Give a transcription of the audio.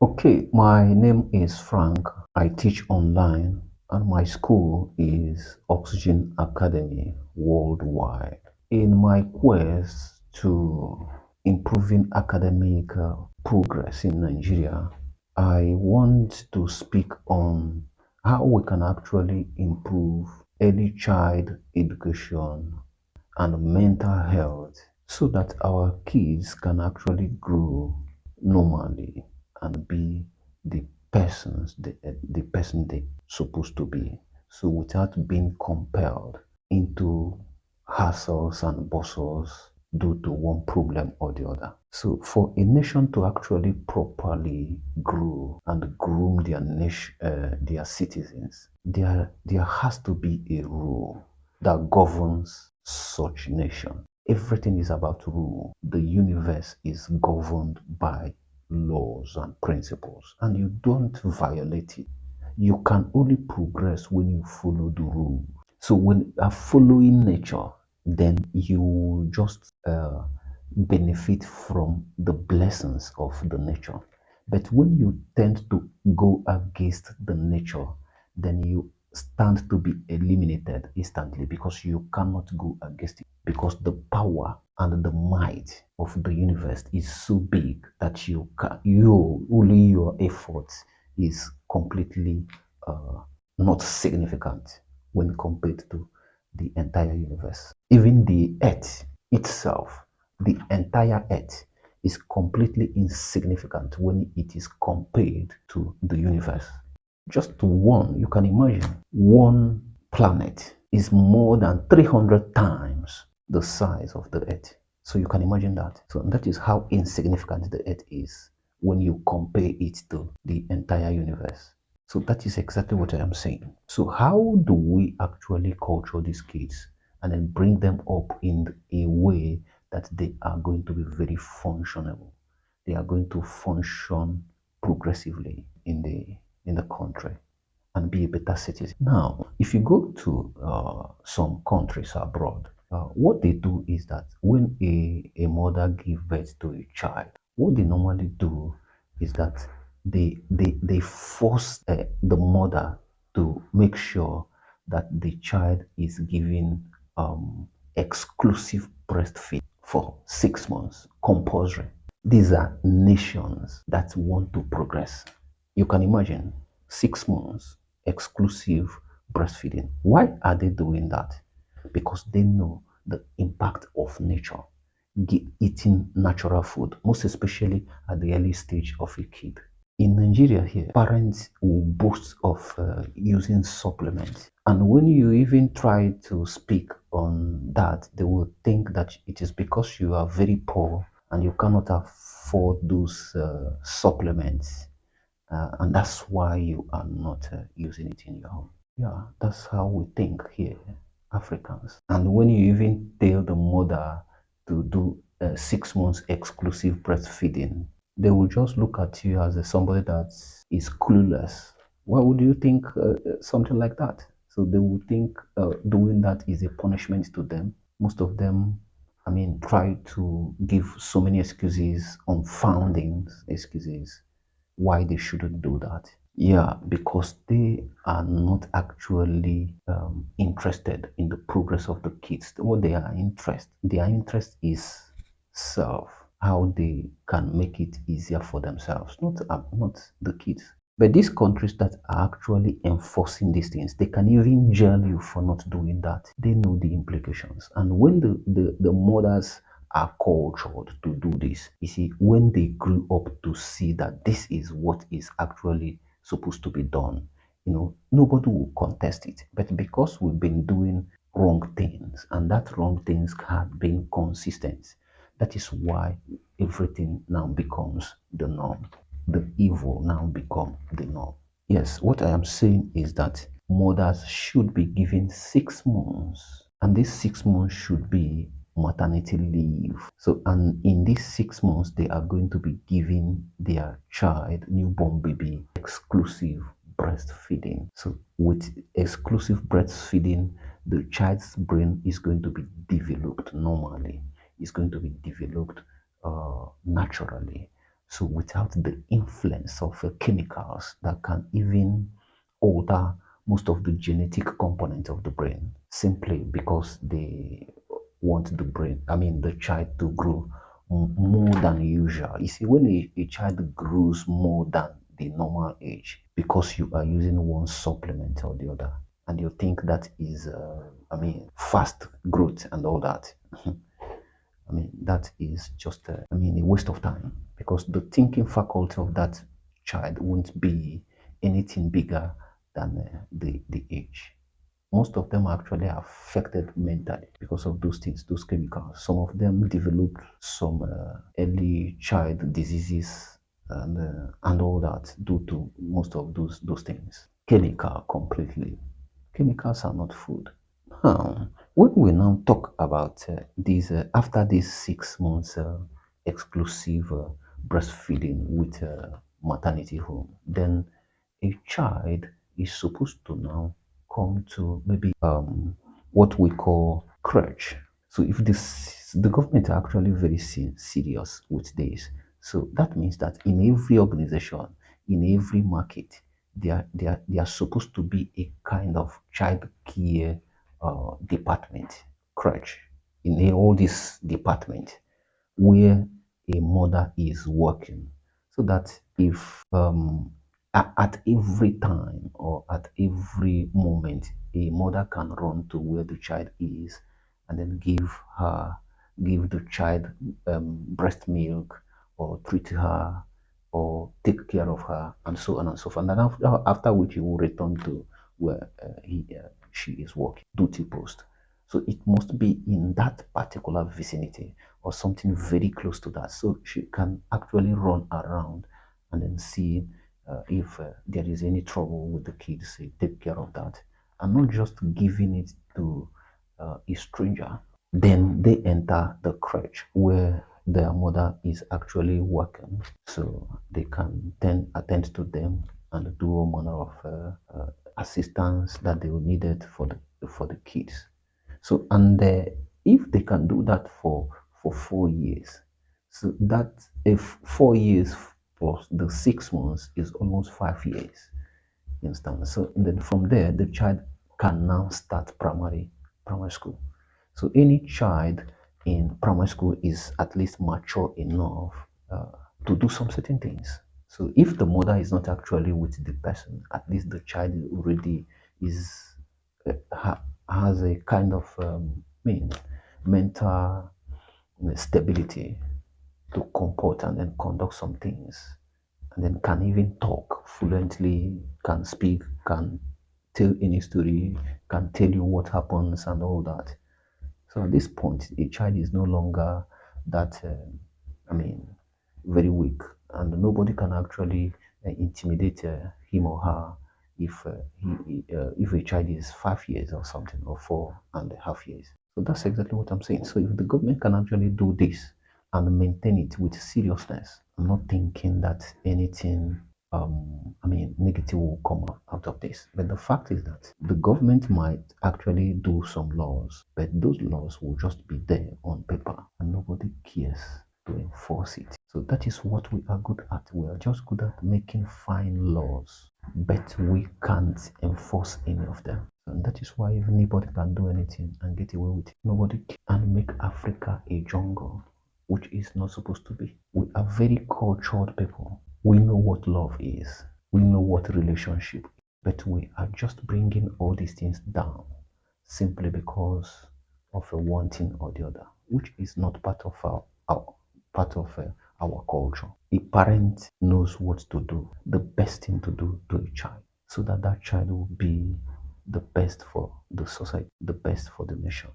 Okay, my name is Frank. I teach online, and my school is Oxygen Academy Worldwide. In my quest to improving academic progress in Nigeria, I want to speak on how we can actually improve early child education and mental health so that our kids can actually grow normally and be the the person they supposed to be, so without being compelled into hassles and bustles due to one problem or the other. So for a nation to actually properly grow and groom their citizens, there has to be a rule that governs such nation. Everything is about rule. The universe is governed by laws and principles, and you don't violate it. You can only progress when you follow the rule. So when you are following nature, then you will just benefit from the blessings of the nature. But when you tend to go against the nature, then you stand to be eliminated instantly because you cannot go against it. Because the power and the might of the universe is so big that only your efforts is completely not significant when compared to the entire universe. Even the earth itself, the entire earth, is completely insignificant when it is compared to the universe. Just one, you can imagine, one planet is more than 300 times the size of the earth. So you can imagine that. So that is how insignificant the earth is when you compare it to the entire universe. So that is exactly what I am saying. So how do we actually culture these kids and then bring them up in a way that they are going to be very functional? They are going to function progressively in the country and be a better citizen. Now, if you go to some countries abroad, what they do is that when a mother gives birth to a child, what they normally do is that they force the mother to make sure that the child is given exclusive breastfeed for 6 months, compulsory. These are nations that want to progress. You can imagine 6 months exclusive breastfeeding. Why are they doing that? Because they know the impact of nature, eating natural food, most especially at the early stage of a kid. In Nigeria here, parents will boast of using supplements. And when you even try to speak on that, they will think that it is because you are very poor and you cannot afford those supplements. And that's why you are not using it in your home. Yeah, that's how we think here, Africans. And when you even tell the mother to do 6 months exclusive breastfeeding, they will just look at you as somebody that is clueless. Why would you think something like that? So they would think doing that is a punishment to them. Most of them, I mean, try to give so many excuses, unfounding excuses why they shouldn't do that. Yeah, because they are not actually interested in the progress of the kids. What their interest is self, how they can make it easier for themselves, not the kids. But these countries that are actually enforcing these things, they can even jail you for not doing that. They know the implications. And when the mothers are cultured to do this, you see, when they grew up to see that this is what is actually supposed to be done, nobody will contest it. But because we've been doing wrong things and that wrong things have been consistent, that is why everything now becomes the norm. The evil now become the norm. Yes, what I am saying is that mothers should be given 6 months, and this 6 months should be maternity leave. So, and in these 6 months, they are going to be giving their child, newborn baby, exclusive breastfeeding. So, with exclusive breastfeeding, the child's brain is going to be developed normally, it's going to be developed naturally. So without the influence of chemicals that can even alter most of the genetic components of the brain, simply because they want the brain, the child to grow more than usual. You see, when a child grows more than the normal age, because you are using one supplement or the other, and you think that is, fast growth and all that. That is just, a waste of time, because the thinking faculty of that child won't be anything bigger than the age. Most of them are actually affected mentally because of those things, those chemicals. Some of them develop some early child diseases and all that due to most of those things. Chemical completely. Chemicals are not food. When we now talk about these, after these 6 months exclusive breastfeeding with maternity home, then a child is supposed to now come to maybe what we call crutch. So if the government are actually very serious with this, so that means that in every organization, in every market, they are supposed to be a kind of child care department, crutch, in all this department where a mother is working, so that if at every time or at every moment a mother can run to where the child is and then give the child breast milk, or treat her, or take care of her, and so on and so forth. And then after which he will return to where she is working, duty post. So it must be in that particular vicinity or something very close to that, so she can actually run around and then see if there is any trouble with the kids, take care of that, and not just giving it to a stranger. Then they enter the crèche where their mother is actually working, so they can then attend to them and do all manner of assistance that they will needed for the kids. So, and if they can do that for 4 years, so that if 4 years plus the 6 months is almost 5 years, you understand? So then from there, the child can now start primary school. So any child in primary school is at least mature enough uh, to do some certain things. So if the mother is not actually with the person, at least the child already is has a kind of mental stability to comport and then conduct some things, and then can even talk fluently, can speak, can tell any story, can tell you what happens and all that. So at this point, a child is no longer that, I mean, very weak, and nobody can actually intimidate him or her if if a child is 5 years or something, or 4.5 years. So that's exactly what I'm saying. So if the government can actually do this and maintain it with seriousness, I'm not thinking that anything negative will come out of this. But the fact is that the government might actually do some laws, but those laws will just be there on paper and nobody cares to enforce it. So that is what we are good at. We are just good at making fine laws, but we can't enforce any of them. And that is why if anybody can do anything and get away with it, nobody can make Africa a jungle, which is not supposed to be. We are very cultured people. We know what love is. We know what relationship is. But we are just bringing all these things down simply because of a one thing or the other, which is not part of our culture. A parent knows what to do, the best thing to do to a child, so that that child will be the best for the society, the best for the nation.